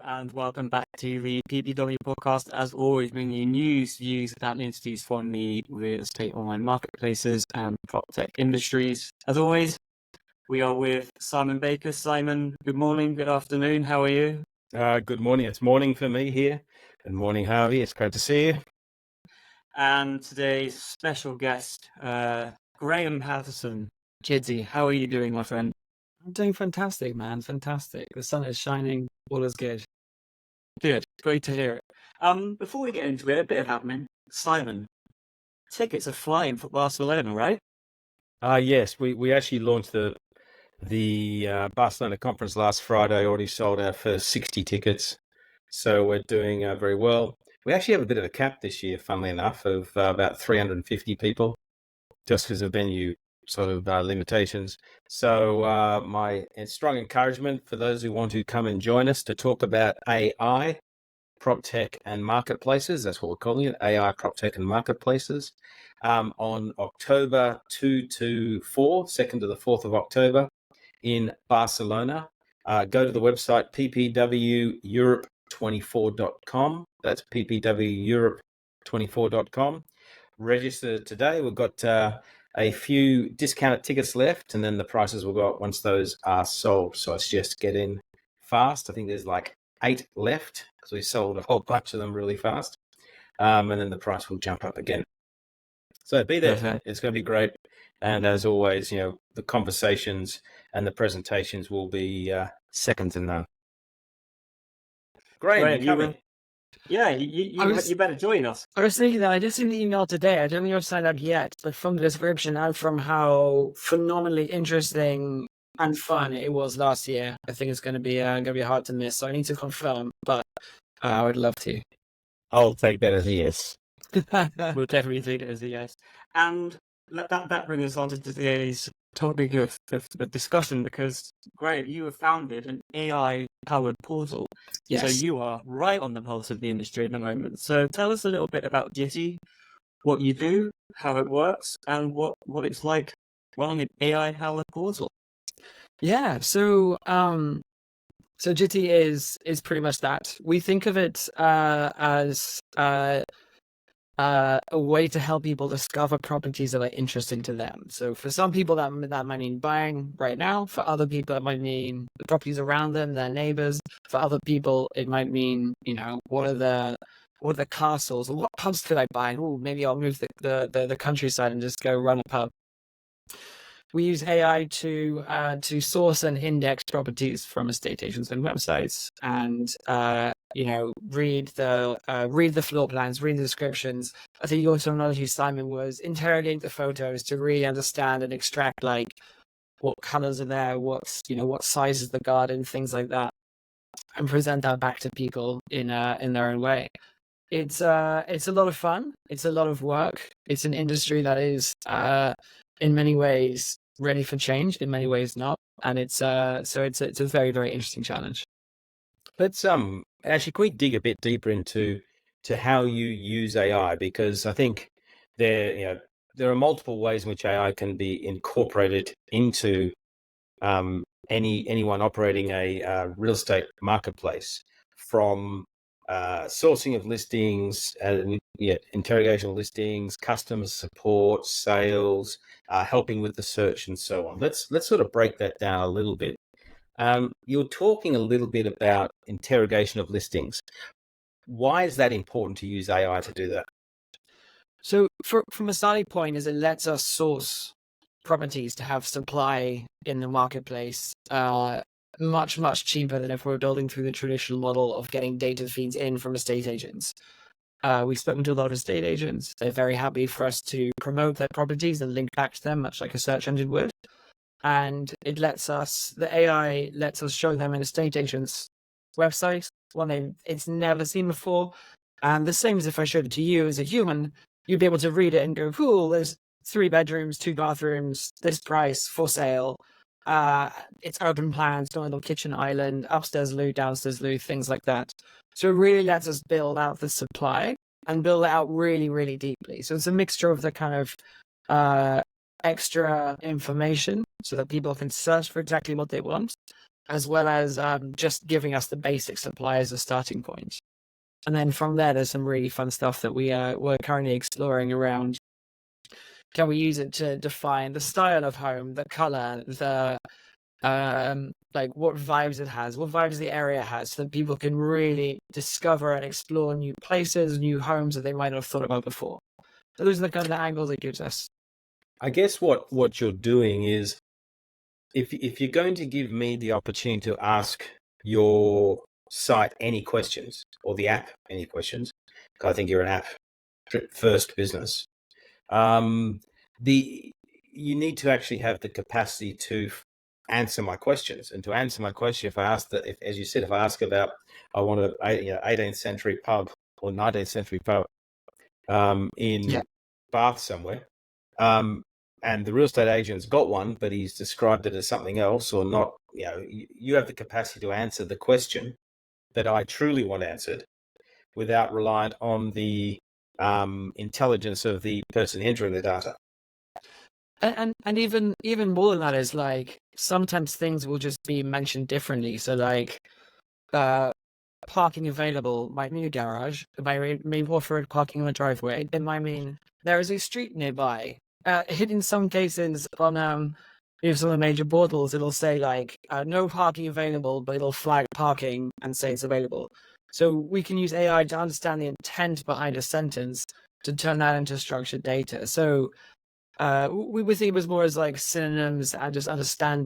and welcome back to the PPW podcast. As always, bringing you news, views, and interviews from the real estate online marketplaces and prop tech industries. As always, we are with Simon Baker. Simon, good morning, good afternoon. How are you? Good morning. It's morning for me here. Good morning, Harvey. It's great to see you. And today's special guest, Graham Paterson. Jitty, how are you doing, my friend? I'm doing fantastic, man. Fantastic. The sun is shining. All is good. Good. Great to hear it. Before we get into it, a bit of admin. Simon, tickets are flying for Barcelona, right? Yes, we actually launched the Barcelona conference last Friday. Already sold our first 60 tickets, so we're doing very well. We actually have a bit of a cap this year, funnily enough, of about 350 people, just because of venue sort of limitations. So my strong encouragement for those who want to come and join us to talk about AI, prop tech and marketplaces. That's what we're calling it, AI, prop tech and marketplaces, on October 2 to 4, 2nd to the 4th of October in Barcelona. Go to the website ppweurope24.com. That's ppweurope24.com. Register today. We've got a few discounted tickets left, and then the prices will go up once those are sold. So I suggest get in fast. I think there's like 8 left because we sold a whole bunch of them really fast. And then the price will jump up again. So be there. Okay. It's going to be great. And as always, the conversations and the presentations will be second to none. Great. Yeah, you better join us. I was thinking that I just seen the email today. I don't think I've signed up yet, but from the description and from how phenomenally interesting and fun it was last year, I think it's going to be hard to miss. So I need to confirm, but I would love to. I'll take that as a yes. We'll definitely take it as a yes. And that brings us on to today's topic of the discussion, because, Graham, you have founded an AI-powered portal. Yes. So you are right on the pulse of the industry at the moment. So tell us a little bit about Jitty, what you do, how it works, and what it's like running an AI-powered portal. Yeah, so Jitty is pretty much that. We think of it as a way to help people discover properties that are interesting to them. So for some people that might mean buying right now. For other people it might mean the properties around them, their neighbors. For other people it might mean, what are the castles, or what pubs could I buy? Oh, maybe I'll move the countryside and just go run a pub. We use AI to source and index properties from estate agents and websites, and read the floor plans, read the descriptions. I think your terminology, Simon, was interrogate the photos to really understand and extract like what colors are there, what size is the garden, things like that, and present that back to people in their own way. It's a lot of fun. It's a lot of work. It's an industry that is in many ways ready for change, in many ways not, and it's a very, very interesting challenge. Let's actually, can we dig a bit deeper into how you use AI? Because I think there are multiple ways in which AI can be incorporated into anyone operating a real estate marketplace, from sourcing of listings, interrogation of listings, customer support, sales, helping with the search, and so on. Let's sort of break that down a little bit. You're talking a little bit about interrogation of listings. Why is that important to use AI to do that? So from a starting point is it lets us source properties to have supply in the marketplace much, much cheaper than if we're building through the traditional model of getting data feeds in from estate agents. We've spoken to a lot of estate agents. They're very happy for us to promote their properties and link back to them, much like a search engine would. And the AI lets us show them an estate agent's website, one it's never seen before. And the same as if I showed it to you as a human, you'd be able to read it and go, cool, there's 3 bedrooms, 2 bathrooms, this price, for sale. It's open plans, no little kitchen island, upstairs loo, downstairs loo, things like that. So it really lets us build out the supply and build it out really, really deeply. So it's a mixture of the kind of extra information so that people can search for exactly what they want, as well as just giving us the basic supply as a starting point. And then from there, there's some really fun stuff that we're currently exploring around. Can we use it to define the style of home, the color, the like what vibes it has, what vibes the area has, so that people can really discover and explore new places, new homes that they might not have thought about before. So those are the kind of angles it gives us. I guess what you're doing is, if you're going to give me the opportunity to ask your site any questions, or the app any questions, because I think you're an app first business, you need to actually have the capacity to answer my questions. And to answer my question, as you said, if I ask about, I want a 18th century pub or 19th century pub in Bath somewhere, and the real estate agent's got one, but he's described it as something else or not, you have the capacity to answer the question that I truly want answered without relying on the intelligence of the person entering the data. And even more than that is, like, sometimes things will just be mentioned differently. So like parking available might mean a garage, it might mean off-road parking on a driveway, it might mean there is a street nearby. In some cases on some of the major portals, it'll say like no parking available, but it'll flag parking and say it's available. So we can use AI to understand the intent behind a sentence to turn that into structured data. So we would think of it as more as like synonyms and just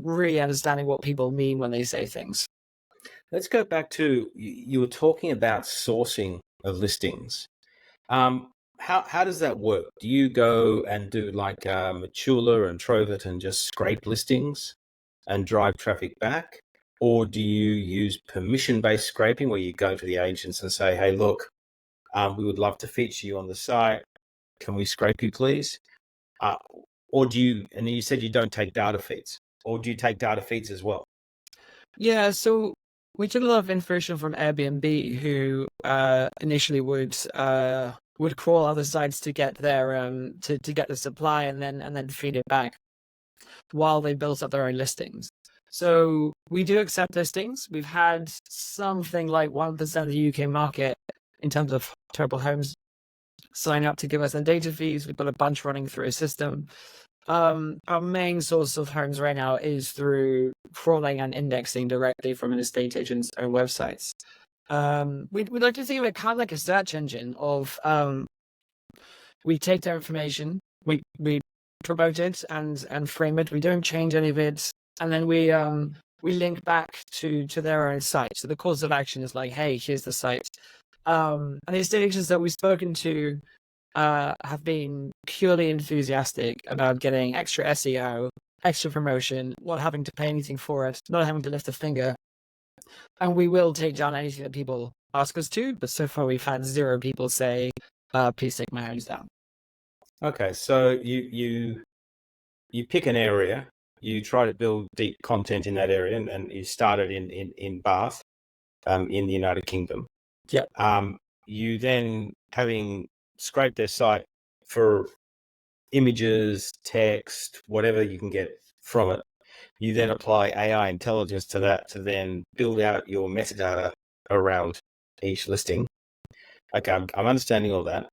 really understanding what people mean when they say things. Let's go back to, you were talking about sourcing of listings. How does that work? Do you go and do like Matula and Trovit and just scrape listings and drive traffic back? Or do you use permission-based scraping, where you go to the agents and say, hey, look, we would love to feature you on the site. Can we scrape you, please? Or do you, and you said you don't take data feeds, or do you take data feeds as well? Yeah, so we took a lot of information from Airbnb, who initially would crawl other sites to get their to get the supply and then feed it back while they built up their own listings. So we do accept listings. We've had something like 1% of the UK market in terms of terrible homes sign up to give us their data feeds. We've got a bunch running through a system. Our main source of homes right now is through crawling and indexing directly from an estate agent's own websites. We'd like to think of it kind of like a search engine of we take their information, we promote it and frame it. We don't change any of it, and then we link back to their own site. So the course of action is like, hey, here's the site. And the estate agents that we've spoken to have been purely enthusiastic about getting extra SEO, extra promotion, not having to pay anything for it, not having to lift a finger. And we will take down anything that people ask us to, but so far we've had 0 people say, please take my homes down. Okay, so you pick an area, you try to build deep content in that area, and you started in Bath, in the United Kingdom. Yeah. You then, having scraped their site for images, text, whatever you can get from it, you then apply AI intelligence to that to then build out your metadata around each listing. Okay, I'm understanding all that.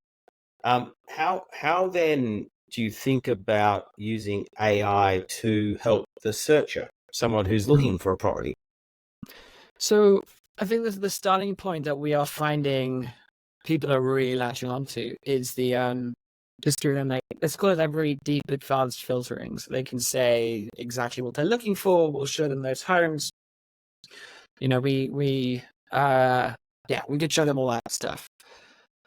How then do you think about using AI to help the searcher, someone who's looking for a property? So I think that the starting point that we are finding people are really latching onto is the just through them, like, let's call it like very deep advanced filtering. So they can say exactly what they're looking for. We'll show them those homes. We could show them all that stuff.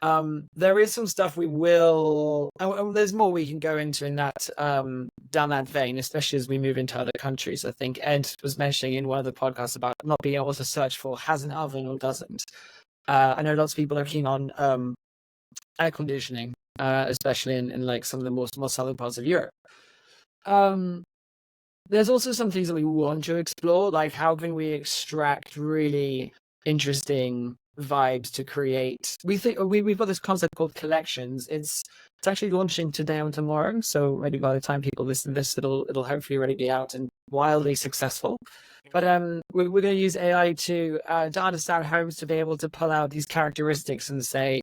There is some stuff we will, there's more we can go into in that, down that vein, especially as we move into other countries. I think Ed was mentioning in one of the podcasts about not being able to search for has an oven or doesn't. I know lots of people are keen on air conditioning, especially in like some of the more southern parts of Europe. There's also some things that we want to explore, like how can we extract really interesting vibes to create. We've got this concept called collections. It's actually launching today and tomorrow, so maybe by the time people listen to this, it'll hopefully already be out and wildly successful. But we're going to use AI to understand homes, to be able to pull out these characteristics and say,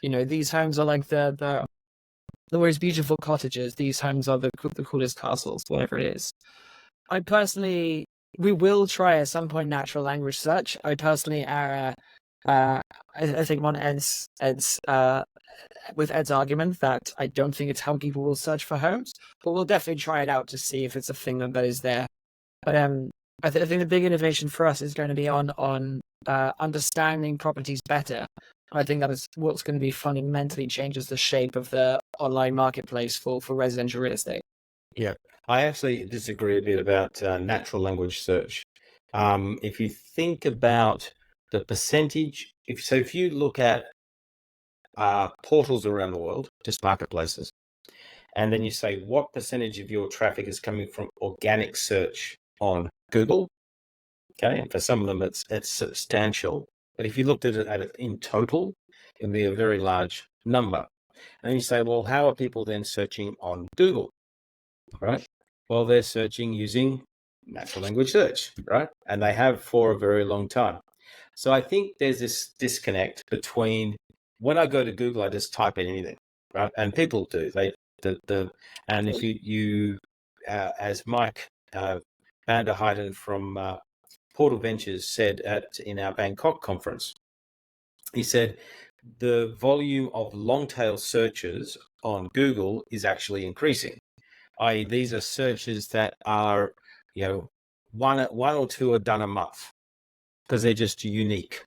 these homes are like the most beautiful cottages. These homes are the coolest castles, whatever it is. We will try at some point natural language search. I personally I think on Ed's with Ed's argument that I don't think it's how people will search for homes, but we'll definitely try it out to see if it's a thing that is there. But I think the big innovation for us is going to be on understanding properties better. I think that is what's going to be fundamentally changes the shape of the online marketplace for residential real estate. Yeah, I actually disagree a bit about natural language search. If you think about the percentage, if you look at portals around the world, just marketplaces, and then you say what percentage of your traffic is coming from organic search on Google, okay, and for some of them it's substantial. But if you looked at it in total, it would be a very large number. And you say, well, how are people then searching on Google? Right? Well, they're searching using natural language search, right? And they have for a very long time. So I think there's this disconnect between when I go to Google, I just type in anything, right? And people do. And if you as Mike van der Heijden from Portal Ventures said in our Bangkok conference, he said the volume of long tail searches on Google is actually increasing. I.e., these are searches that are, one or two are done a month because they're just unique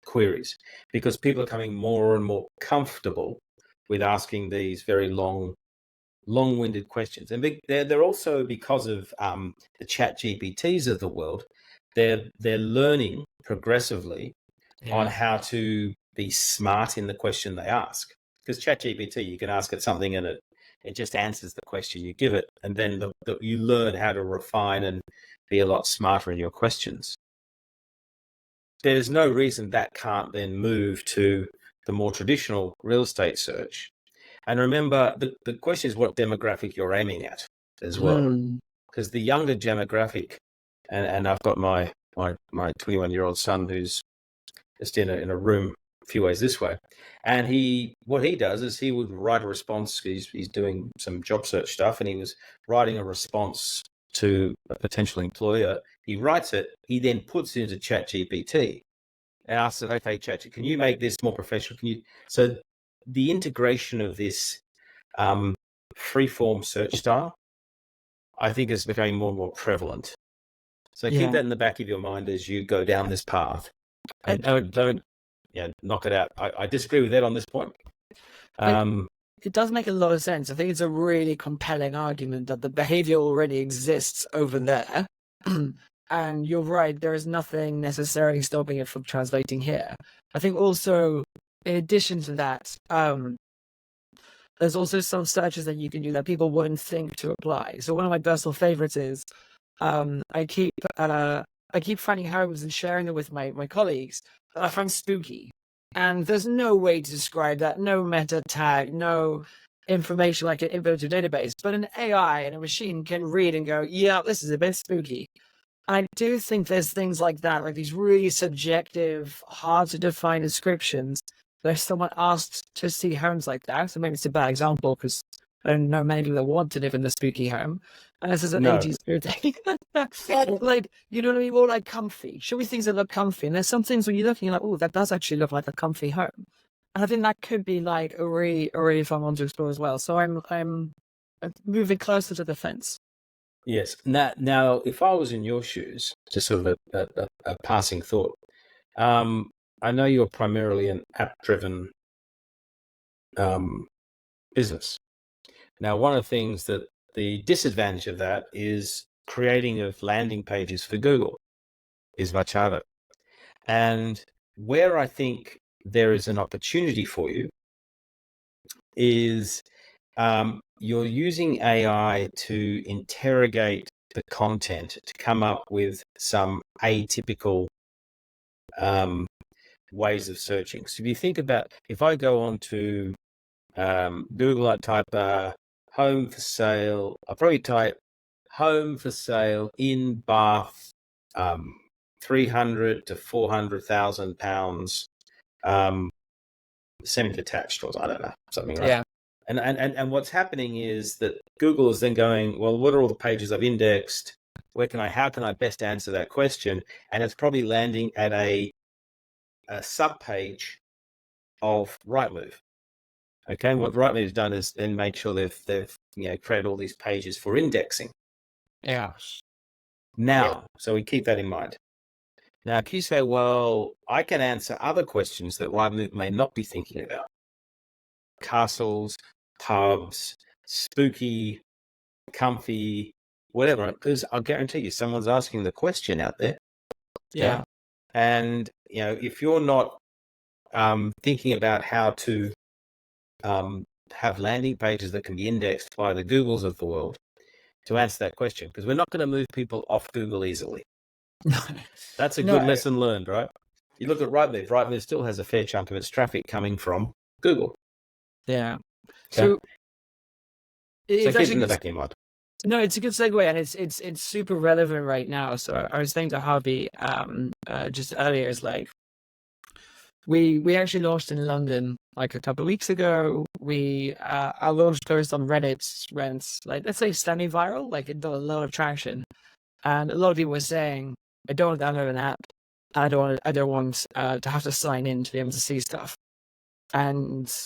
queries, because people are becoming more and more comfortable with asking these very long-winded questions. And they're also, because of the chat GPTs of the world, they're learning progressively on how to be smart in the question they ask. Because chat GPT, you can ask it something and it just answers the question you give it, and then you learn how to refine and be a lot smarter in your questions. There's no reason that can't then move to the more traditional real estate search. And remember, the question is what demographic you're aiming at as well. Because the younger demographic, and I've got my 21-year-old son who's just in a room a few ways this way, and what he does is he would write a response. He's doing some job search stuff, and he was writing a response to a potential employer. He writes it, he then puts it into ChatGPT and asks it, okay, Chat, can you make this more professional? So the integration of this free-form search style, I think, is becoming more and more prevalent. So keep that in the back of your mind as you go down this path. And don't knock it out. I disagree with Ed on this point. It does make a lot of sense. I think it's a really compelling argument that the behavior already exists over there. And you're right, there is nothing necessarily stopping it from translating here. I think also, in addition to that, there's also some searches that you can do that people wouldn't think to apply. So one of my personal favorites is I keep finding homes and sharing them with my colleagues that I find spooky. And there's no way to describe that, no meta tag, no information like an info to database, but an AI and a machine can read and go, yeah, this is a bit spooky. I do think there's things like that, like these really subjective, hard to define descriptions. There's someone asked to see homes like that, so maybe it's a bad example because I don't know many people that want to live in the spooky home. And this is an 80s spirit thing. Like, you know what I mean? More like comfy. Show me things that look comfy. And there's some things when you're looking, you're like, oh, that does actually look like a comfy home. And I think that could be like a really fun one to explore as well. So I'm moving closer to the fence. Yes. Now, if I was in your shoes, just sort of a passing thought, I know you're primarily an app-driven business. Now, one of the things that the disadvantage of that is creating of landing pages for Google is much harder. And where I think there is an opportunity for you is you're using AI to interrogate the content to come up with some atypical ways of searching. So if you think about, if I go on to Google, I type home for sale, I'll probably type home for sale in Bath, 300 to 400,000 pounds, semi-detached, or I don't know, something, right? Yeah. And what's happening is that Google is then going, well, what are all the pages I've indexed? How can I best answer that question? And it's probably landing at a sub-page of Rightmove. Okay, and what Rightmove's done is then made sure they've created all these pages for indexing. Yeah. Now, so we keep that in mind. Now, if you say, well, I can answer other questions that Rightmove may not be thinking about. Castles, pubs, spooky, comfy, whatever, because I'll guarantee you someone's asking the question out there. Yeah. And, if you're not thinking about how to have landing pages that can be indexed by the Googles of the world to answer that question, because we're not going to move people off Google easily. That's a good lesson learned, right? You look at Rightmove. Rightmove still has a fair chunk of its traffic coming from Google. Yeah. So it's keep it in the back of your mind. No, it's a good segue, and it's super relevant right now. So I was saying to Harvey just earlier, is like we actually launched in London like a couple of weeks ago. Our launch post on Reddit went, like, let's say, semi-viral. Like, it got a lot of traction, and a lot of people were saying, I don't want to download an app. I don't want to have to sign in to be able to see stuff. And so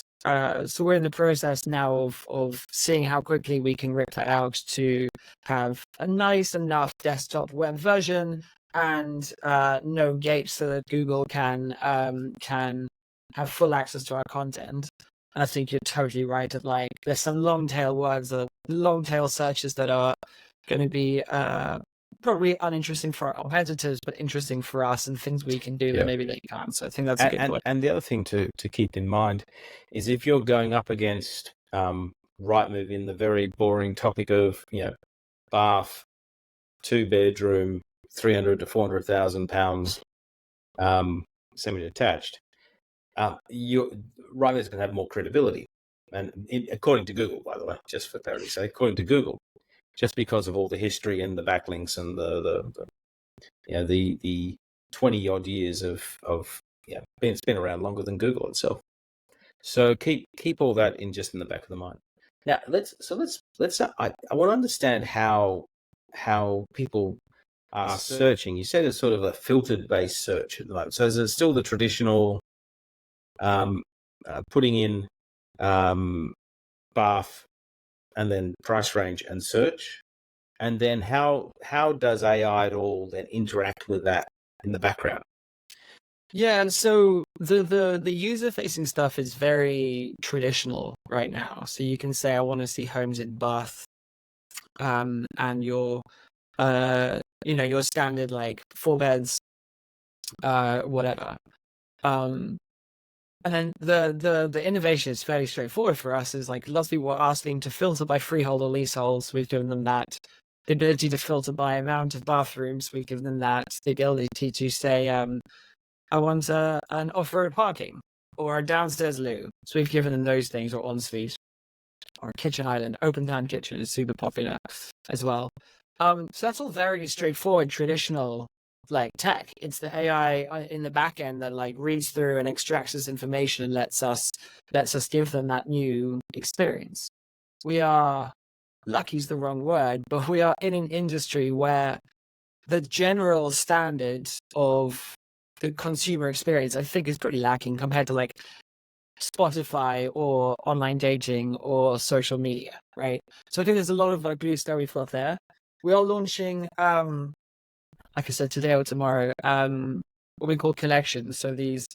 we're in the process now of seeing how quickly we can rip that out to have a nice enough desktop web version and no gates, so that Google can have full access to our content. And I think you're totally right that, like, there's some long tail words, long tail searches that are going to be probably uninteresting for our competitors, but interesting for us, and things we can do that maybe they can't. So I think that's a good point. And the other thing to keep in mind is, if you're going up against Rightmove in the very boring topic of Bath, 2-bedroom, 300 to 400,000 pounds, semi-detached, Rightmove's going to have more credibility, and according to Google, by the way, just for clarity's sake, according to Google, just because of all the history and the backlinks and the 20 odd years of it's been around longer than Google itself. So keep all that in the back of the mind. Now let's I want to understand how people are searching. You said it's sort of a filtered based search at the moment. So is it still the traditional putting in Bath and then price range and search? And then how does AI at all then interact with that in the background? Yeah, and so the user facing stuff is very traditional right now. So you can say, I want to see homes in Bath, and your your standard, like, 4 beds, whatever. And then the innovation is fairly straightforward for us. Is like, lots of people are asking to filter by freehold or leaseholds. We've given them that. The ability to filter by amount of bathrooms, we've given them that. The ability to say, I want an off-road parking or a downstairs loo. So we've given them those things, or ensuite, or kitchen island. Open plan kitchen is super popular as well. So that's all very straightforward, traditional, like, tech. It's the AI in the back end that, like, reads through and extracts this information and lets us give them that new experience. We are, lucky's the wrong word, but we are in an industry where the general standard of the consumer experience, I think, is pretty lacking compared to, like, Spotify or online dating or social media, right? So I think there's a lot of, like, blue sky fluff there. We are launching, like I said, today or tomorrow, what we call collections. So these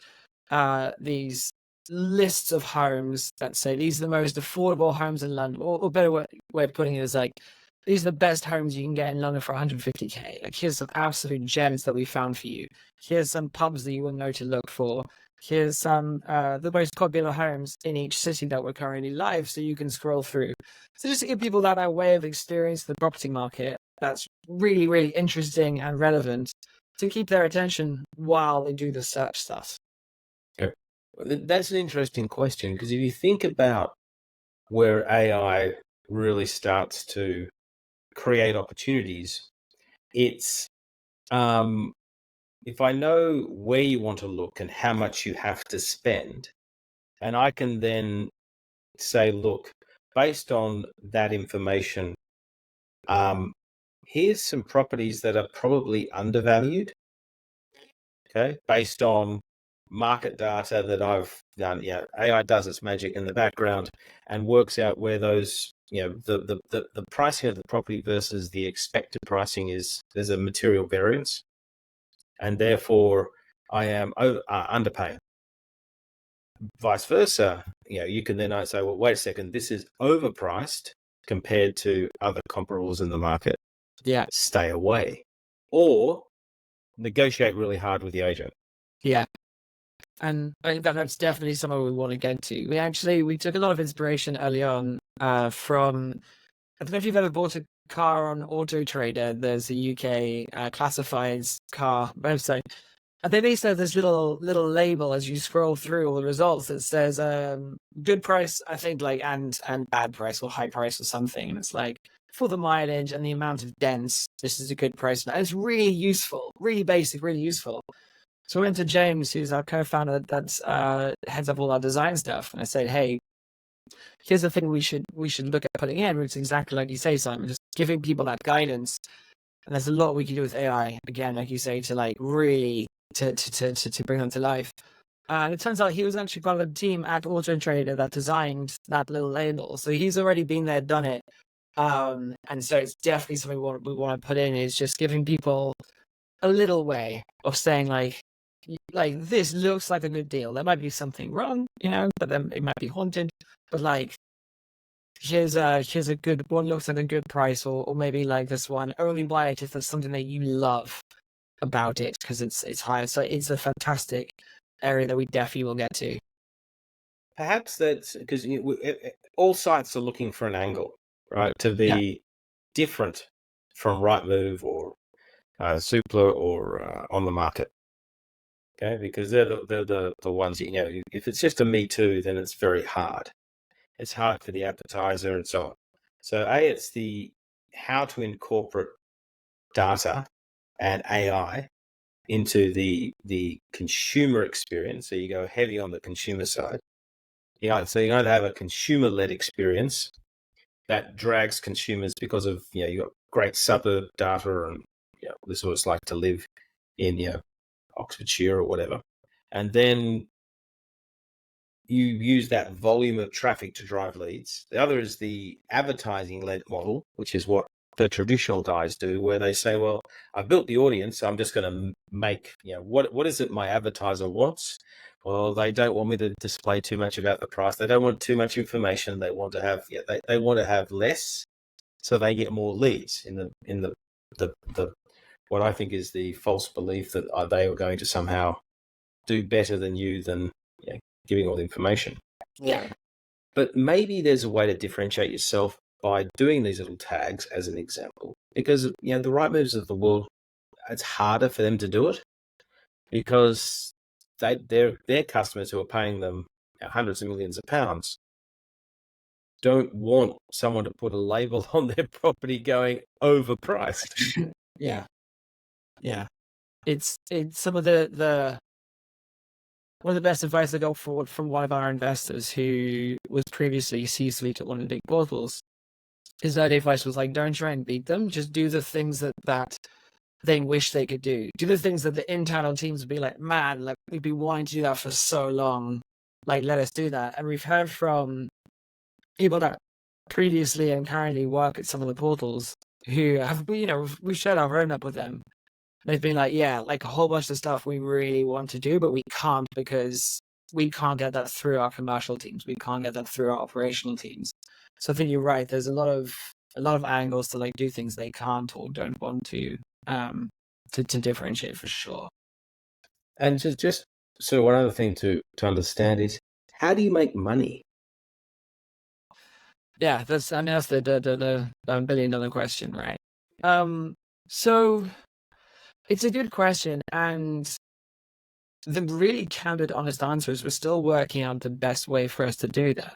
lists of homes that say these are the most affordable homes in London, or better way of putting it is, like, these are the best homes you can get in London for 150k. Like, here's some absolute gems that we found for you. Here's some pubs that you will know to look for. Here's some the most popular homes in each city that we're currently live, so you can scroll through. So just to give people that way of experience the property market, that's really, really interesting and relevant to keep their attention while they do the search stuff. That's an interesting question, because if you think about where AI really starts to create opportunities, it's if I know where you want to look and how much you have to spend, and I can then say, look, based on that information, here's some properties that are probably undervalued, okay, based on market data that I've done. Yeah, AI does its magic in the background and works out where those, the pricing of the property versus the expected pricing there's a material variance, and therefore I am underpaying. Vice versa, you can then say, well, wait a second, this is overpriced compared to other comparables in the market. Yeah. Stay away, or negotiate really hard with the agent. Yeah. And I think that's definitely something we want to get to. We took a lot of inspiration early on from, I don't know if you've ever bought a car on Auto Trader. There's a UK classifieds car website. And they basically have this little label as you scroll through all the results that says good price, I think, like and bad price or high price or something. And it's like, for the mileage and the amount of dents, this is a good price. And it's really useful, really basic, really useful. So I went to James, who's our co-founder that heads up all our design stuff, and I said, hey, here's the thing we should look at putting in, which is exactly like you say, Simon, just giving people that guidance. And there's a lot we can do with AI, again, like you say, to like really to bring them to life. And it turns out he was actually part of the team at Auto Trader that designed that little label. So he's already been there, done it. And so it's definitely something we want to put in, is just giving people a little way of saying like this looks like a good deal. There might be something wrong, but then it might be haunted. But like, here's a good one, looks like a good price, or maybe like this one, only buy it if there's something that you love about it because it's higher. So it's a fantastic area that we definitely will get to. Perhaps that's because all sites are looking for an angle, right, to be different from Rightmove or Zoopla or on the market. Okay, because they're the ones, if it's just a Me Too, then it's very hard. It's hard for the advertiser and so on. So it's the how to incorporate data and AI into the consumer experience. So you go heavy on the consumer side. So you're going to have a consumer-led experience that drags consumers because of, you got great suburb data and, this is what it's like to live in, Oxfordshire or whatever. And then you use that volume of traffic to drive leads. The other is the advertising-led model, which is what the traditional guys do, where they say, well, I've built the audience, so I'm just going to make, what is it my advertiser wants? Well, they don't want me to display too much about the price. They don't want too much information. They want to have, they want to have less, so they get more leads in the what I think is the false belief that they are going to somehow do better than you than giving all the information. Yeah. But maybe there's a way to differentiate yourself by doing these little tags as an example, because the Rightmoves of the world, it's harder for them to do it because their customers who are paying them hundreds of millions of pounds don't want someone to put a label on their property going overpriced. Yeah. It's some of the one of the best advice I got forward from one of our investors who was previously C-suite at one of the big portals. His advice was like, don't try and beat them. Just do the things that they wish they could do. Do the things that the internal teams would be like, man, like we've been wanting to do that for so long. Like, let us do that. And we've heard from people that previously and currently work at some of the portals who have, we've shared our roadmap with them. They've been like, yeah, like a whole bunch of stuff we really want to do, but we can't because we can't get that through our commercial teams. We can't get that through our operational teams. So I think you're right. There's a lot of angles to like do things they can't or don't want to differentiate for sure. And just so one other thing to understand is, how do you make money? Yeah, that's the $1 billion question, right? So it's a good question, and the really candid, honest answer is we're still working out the best way for us to do that.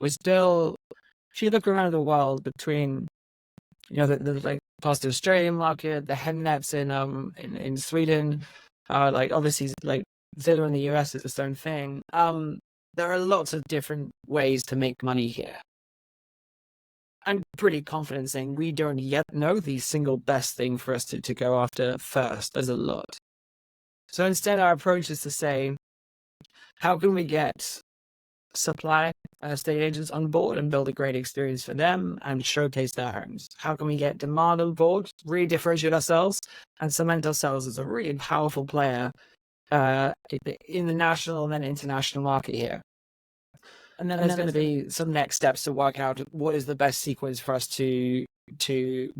We're still, if you look around the world between, the like past the Australian market, the hen nets in Sweden, like obviously like Zilla in the US is its own thing. There are lots of different ways to make money here. I'm pretty confident saying we don't yet know the single best thing for us to go after first. There's a lot. So instead, our approach is to say, how can we get supply estate agents on board and build a great experience for them and showcase their homes? How can we get demand on board, really differentiate ourselves, and cement ourselves as a really powerful player in the national and then international market here? And then there's going to be some next steps to work out what is the best sequence for us to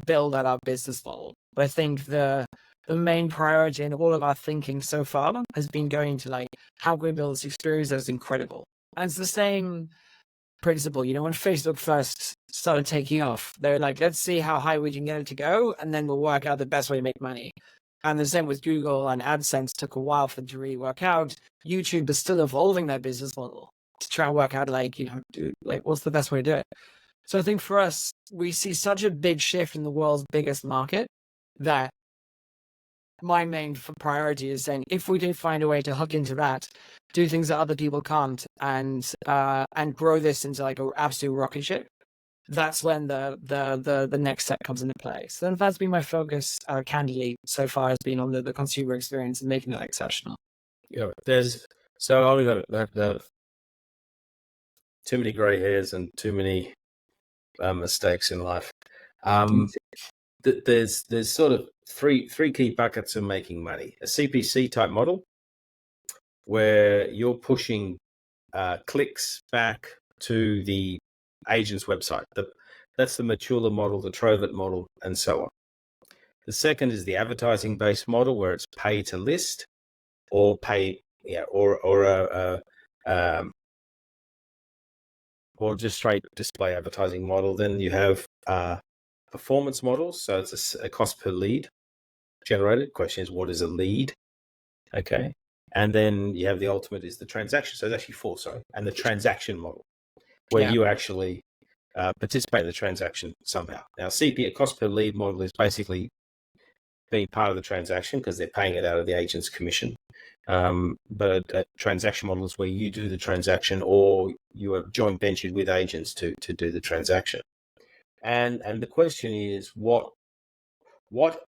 build out our business model. But I think the main priority in all of our thinking so far has been going to like, how can we build this experience that's incredible? And it's the same principle. When Facebook first started taking off, they're like, let's see how high we can get it to go, and then we'll work out the best way to make money. And the same with Google and AdSense. Took a while for them to really work out. YouTube is still evolving their business model to try and work out what's the best way to do it. So I think for us, we see such a big shift in the world's biggest market that my main priority is saying, if we do find a way to hook into that, do things that other people can't, and grow this into like an absolute rocket ship, that's when the next step comes into play. So that's been my focus, candidly, so far, has been on the consumer experience and making that exceptional. Yeah, so I've got too many grey hairs and too many mistakes in life. There's sort of three key buckets of making money. A CPC type model, where you're pushing clicks back to the agent's website. That's the Matula model, the Trovit model, and so on. The second is the advertising-based model, where it's pay to list or pay, or just straight display advertising model. Then you have performance models. So it's a cost per lead generated. Question is, what is a lead? Okay. And then you have the ultimate is the transaction. So it's actually four, sorry. And the transaction model, where you actually participate in the transaction somehow. Now, a cost per lead model is basically being part of the transaction because they're paying it out of the agent's commission. But a transaction model is where you do the transaction, or you are joint ventured with agents to do the transaction. And the question is, what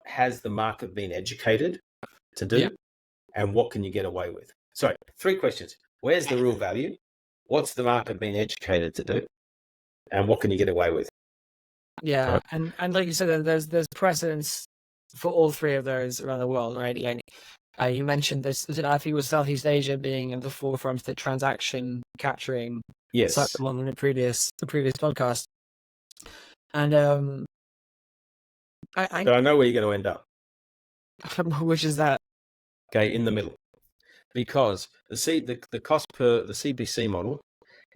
has the market been educated to do, and what can you get away with? Sorry, three questions. Where's the real value? What's the market been educated to do, and what can you get away with? Yeah, right. And like you said, there's precedence for all three of those around the world, right? You mentioned this. I think it was Southeast Asia being at the forefront of the transaction capturing. Yes, one in the previous podcast. And I know where you're going to end up. Which is that? Okay, in the middle, because the cost per the CPC model,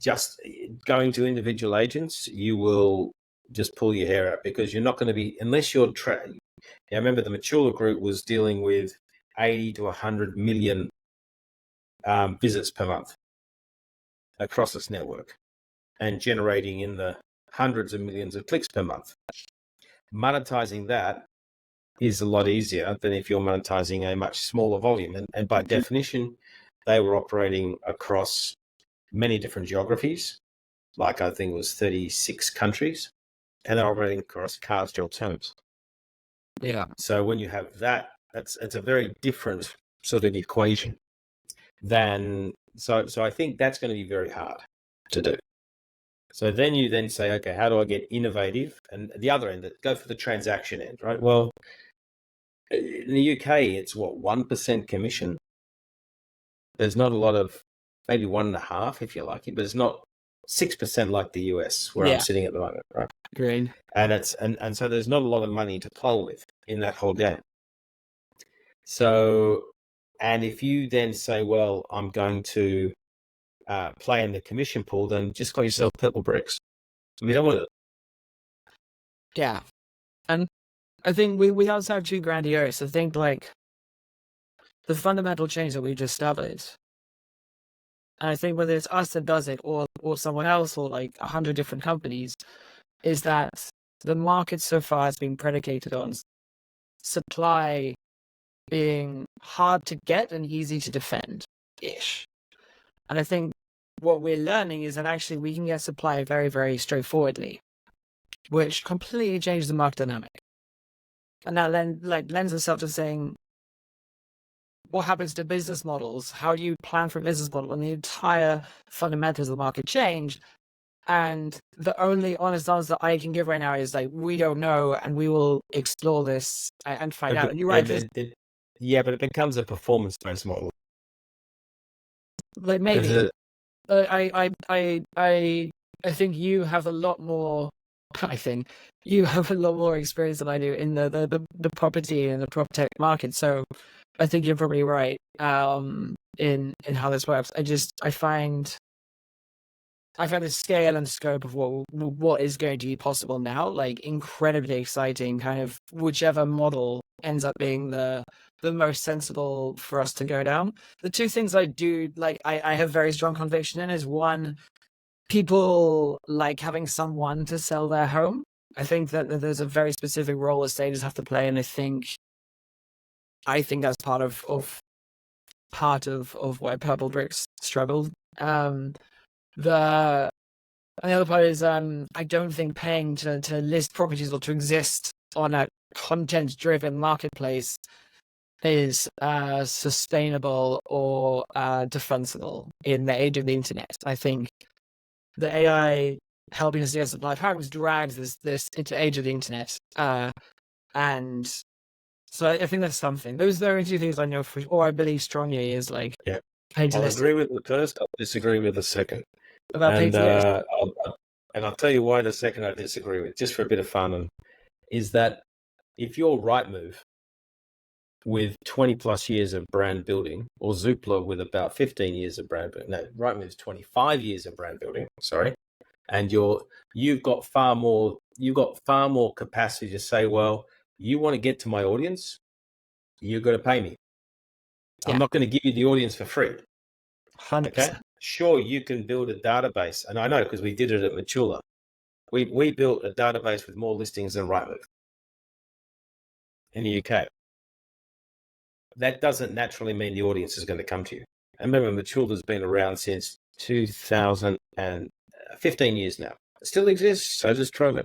just going to individual agents, you will just pull your hair out, because you're not going to be, unless you're I remember the Matula group was dealing with 80 to 100 million visits per month across this network, and generating in the hundreds of millions of clicks per month. Monetizing that is a lot easier than if you're monetizing a much smaller volume. And by definition, they were operating across many different geographies, like I think it was 36 countries, and they're operating across carsdale terms. Yeah. So when you have that, it's a very different sort of equation than, so I think that's going to be very hard to do. So then you say, okay, how do I get innovative? And the other end, go for the transaction end, right? Well, in the UK, it's 1% commission. There's not a lot of, maybe 1.5% if you're lucky, but it's not 6% like the US where I'm sitting at the moment, right? Great. And so there's not a lot of money to play with in that whole game. So, and if you then say, well, I'm going to play in the commission pool, then just call yourself purple bricks. We don't want it. Yeah. And I think we also have too grandiose. I think the fundamental change that we just established. And I think whether it's us that does it or someone else or like 100 different companies, is that the market so far has been predicated on supply being hard to get and easy to defend-ish. And I think what we're learning is that actually we can get supply very, very straightforwardly, which completely changes the market dynamic. And that lends itself to saying, what happens to business models? How do you plan for a business model when the entire fundamentals of the market change? And the only honest answer that I can give right now is like, we don't know, and we will explore this and find out. And you're right. Yeah, but it becomes a performance-based model. Like maybe. I think you have a lot more. I think you have a lot more experience than I do in the property and the prop tech market. So I think you're probably right. In how this works. I find the scale and scope of what is going to be possible now, like incredibly exciting. Kind of whichever model ends up being the most sensible for us to go down. The two things I do like, I have very strong conviction in is one, people like having someone to sell their home. I think that there's a very specific role that stages have to play, and I think that's part of why Purple Bricks struggled. The other part is I don't think paying to list properties or to exist on a content-driven marketplace is sustainable or defensible in the age of the internet. I think the AI helping us get supply patterns drags this into the age of the internet, and so I think that's something. Those are the two things I know for, or I believe strongly, is like paying to I'll list. agree with the first. I'll disagree with the second. About paying to list. I'll tell you why the second I disagree with, just for a bit of fun, is that if you're Rightmove with 20 plus years of brand building, or Zoopla with about 15 years of brand building, no, Rightmove's 25 years of brand building, sorry, and you've got far more capacity to say, well, you want to get to my audience, you've got to pay me. Yeah. I'm not going to give you the audience for free. 100%. Okay? Sure, you can build a database, and I know because we did it at Matula. We built a database with more listings than Rightmove in the UK. That doesn't naturally mean the audience is going to come to you. And remember, Matula's been around since 2015 years now. It still exists, so does Trovo.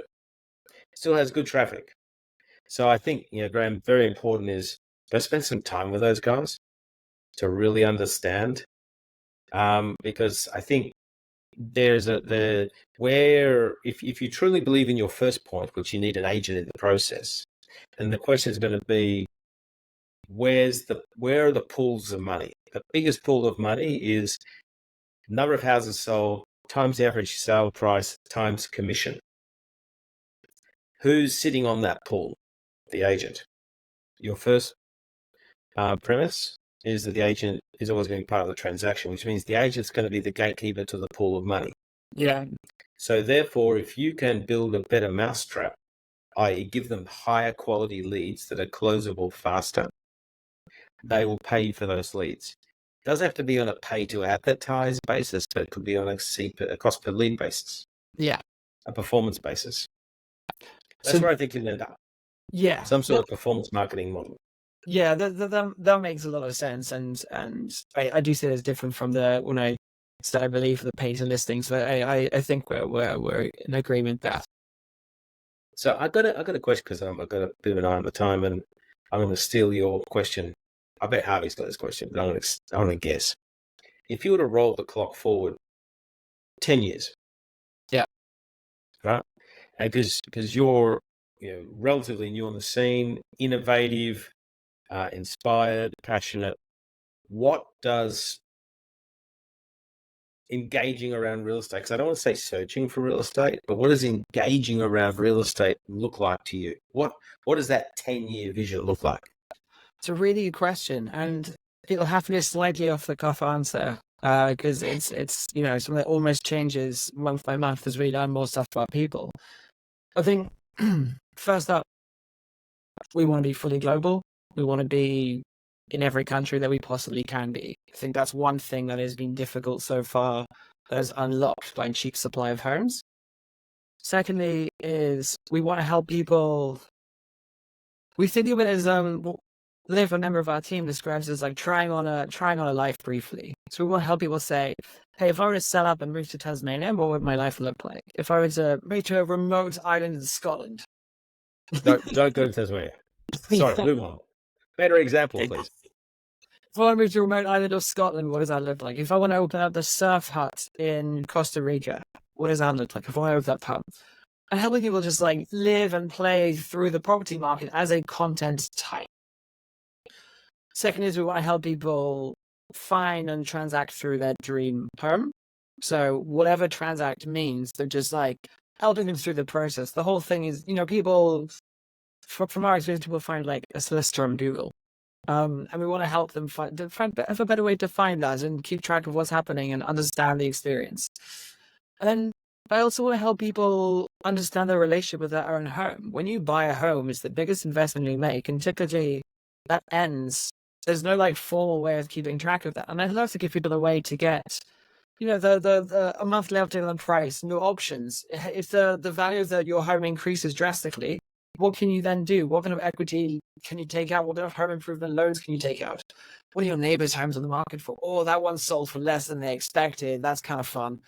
Still has good traffic. So I think, Graham, very important is go spend some time with those guys to really understand. Because I think there's if you truly believe in your first point, which you need an agent in the process, then the question is going to be, where are the pools of money? The biggest pool of money is number of houses sold times the average sale price times commission. Who's sitting on that pool? The agent. Your first premise is that the agent is always going to be part of the transaction, which means the agent's going to be the gatekeeper to the pool of money. Yeah. So therefore, if you can build a better mousetrap, i.e. give them higher quality leads that are closable faster, they will pay you for those leads. It doesn't have to be on a pay to advertise basis, but it could be on a cost per lead basis. Yeah. A performance basis. That's where I think you'll end up. Yeah. Some sort of performance marketing model. Yeah, that makes a lot of sense, and I do see it as different from when I said I believe the pay to listings, but I think we're in agreement there. So I got a question because I've got a bit of an eye on the time, and I'm going to steal your question. I bet Harvey's got this question, but I'm going to guess. If you were to roll the clock forward 10 years, yeah, right, because you're relatively new on the scene, innovative, inspired, passionate. What does engaging around real estate, because I don't want to say searching for real estate, but what does engaging around real estate look like to you? What does that 10-year vision look like? It's a really good question, and it'll have to be a slightly off the cuff answer, because it's something that almost changes month by month as we learn more stuff about people. I think first up, we want to be fully global. We want to be in every country that we possibly can be. I think that's one thing that has been difficult so far, that is unlocked by a cheap supply of homes. Secondly is we want to help people. We think of it as Liv, a member of our team, describes it as like trying on a life briefly. So we want to help people say, hey, if I were to set up and move to Tasmania, what would my life look like? If I were to move to a remote island in Scotland. Don't go to Tasmania. Sorry, move on. Better example, please. If I want to move to a remote island of Scotland, what does that look like? If I want to open up the surf hut in Costa Rica, what does that look like? If I want to open that pub. And helping people just like live and play through the property market as a content type. Second is we want to help people find and transact through their dream home. So whatever transact means, they're just like helping them through the process. The whole thing is, people, from our experience, people find like a solicitor on Google. And we want to help them have a better way to find that and keep track of what's happening and understand the experience. And then I also want to help people understand their relationship with their own home. When you buy a home, it's the biggest investment you make, and typically that ends. There's no like formal way of keeping track of that. And I'd love to give people a way to get, a monthly update on price, no options. If the value of your home increases drastically, what can you then do? What kind of equity can you take out? What kind of home improvement loans can you take out? What are your neighbors' homes on the market for? Oh, that one sold for less than they expected. That's kind of fun.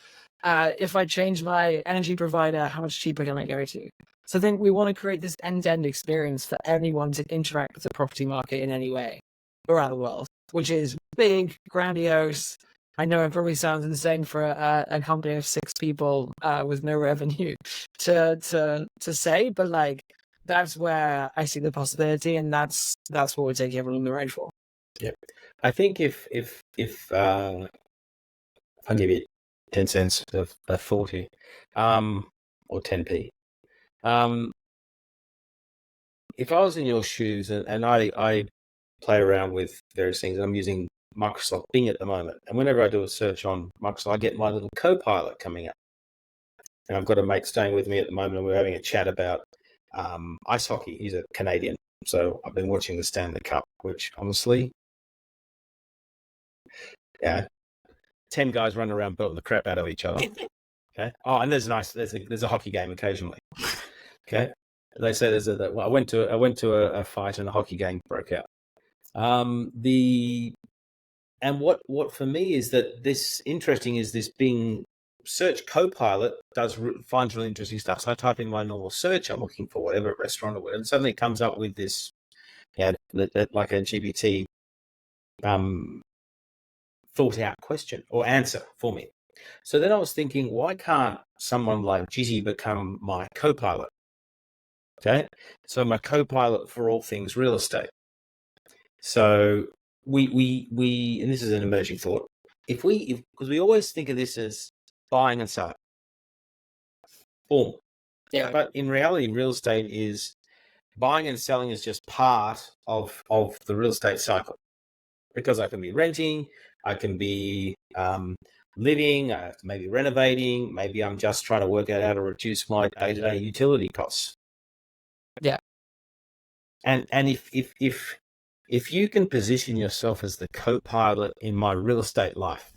If I change my energy provider, how much cheaper can I go to? So I think we want to create this end-to-end experience for anyone to interact with the property market in any way around the world, which is big, grandiose. I know it probably sounds insane for a company of 6 people with no revenue to say, but like that's where I see the possibility, and that's what we're taking everyone on the ride for. Yeah, I think if I'll give you 10 cents of 40, or 10p. If I was in your shoes and I play around with various things, I'm using Microsoft Bing at the moment, and whenever I do a search on Microsoft, I get my little Copilot coming up. And I've got a mate staying with me at the moment, and we're having a chat about ice hockey. He's a Canadian, so I've been watching the Stanley Cup, which honestly, 10 guys running around belting the crap out of each other. Okay. Oh, and there's a hockey game occasionally. Okay. They say I went to a fight and a hockey game broke out. What for me is that this interesting is this Bing search Copilot finds really interesting stuff. So I type in my normal search, I'm looking for whatever restaurant or whatever, and suddenly it comes up with this, like a GPT thought out question or answer for me. So then I was thinking, why can't someone like Jitty become my co-pilot? Okay, so my co-pilot for all things real estate. So we and this is an emerging thought. Because we always think of this as buying and selling. Boom. Yeah. But in reality, real estate is buying and selling is just part of the real estate cycle. Because I can be renting, I can be living, maybe renovating, maybe I'm just trying to work out how to reduce my day-to-day utility costs. Yeah. And if you can position yourself as the co-pilot in my real estate life,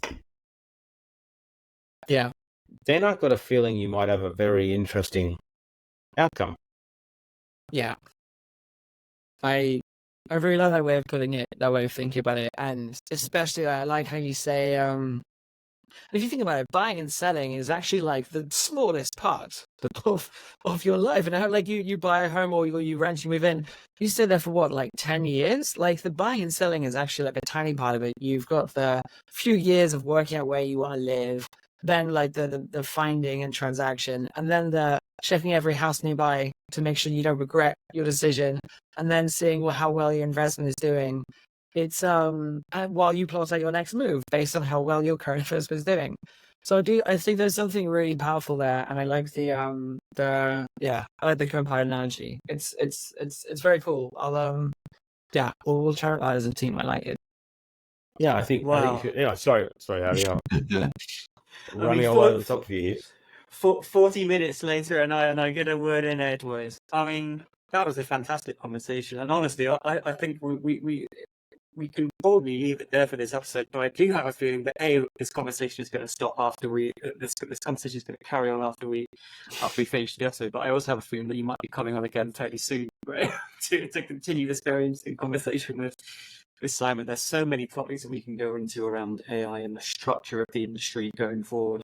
yeah, then I've got a feeling you might have a very interesting outcome. Yeah. I really like that way of putting it, that way of thinking about it, and especially I like how you say, if you think about it, buying and selling is actually like the smallest part of your life. And how, like, you buy a home or you rent, you move in, you stay there for what, like 10 years? Like the buying and selling is actually like a tiny part of it. You've got the few years of working out where you want to live, then like the finding and transaction, and then the checking every house nearby to make sure you don't regret your decision, and then seeing how well your investment is doing. It's while you plot out your next move based on how well your current investment is doing. So I think there's something really powerful there, and I like I like the co-pilot analogy. It's very cool. We'll try it out as a team. I like it. Yeah, I think. Wow. I think you should, yeah, sorry, Harvey. Running all over the top of you. 40 minutes later, and I get a word in edgeways. I mean, that was a fantastic conversation, and honestly, I think we we can probably leave it there for this episode, but I do have a feeling that this conversation is going to stop after this conversation is going to carry on after we finish the episode. But I also have a feeling that you might be coming on again fairly soon, right? to continue this very interesting conversation with Simon. There's so many topics that we can go into around AI and the structure of the industry going forward.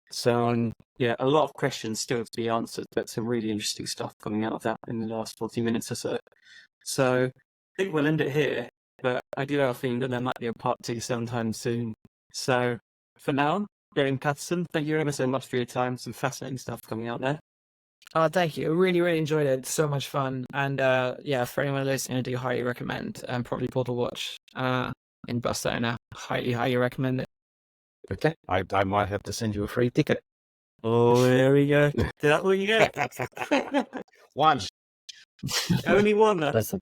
So yeah, a lot of questions still to be answered, but some really interesting stuff coming out of that in the last 40 minutes or so. So I think we'll end it here, but I do have a feeling that there might be a part 2 sometime soon. So for now, Graham Paterson, thank you ever so much for your time. Some fascinating stuff coming out there. Thank you. I really, really enjoyed it. So much fun. And yeah, for anyone listening, I do highly recommend Property Portal Watch in Barcelona. Highly, highly recommend it. Okay, I might have to send you a free ticket. Oh, there we go. Is that what you get? One. Only one. That's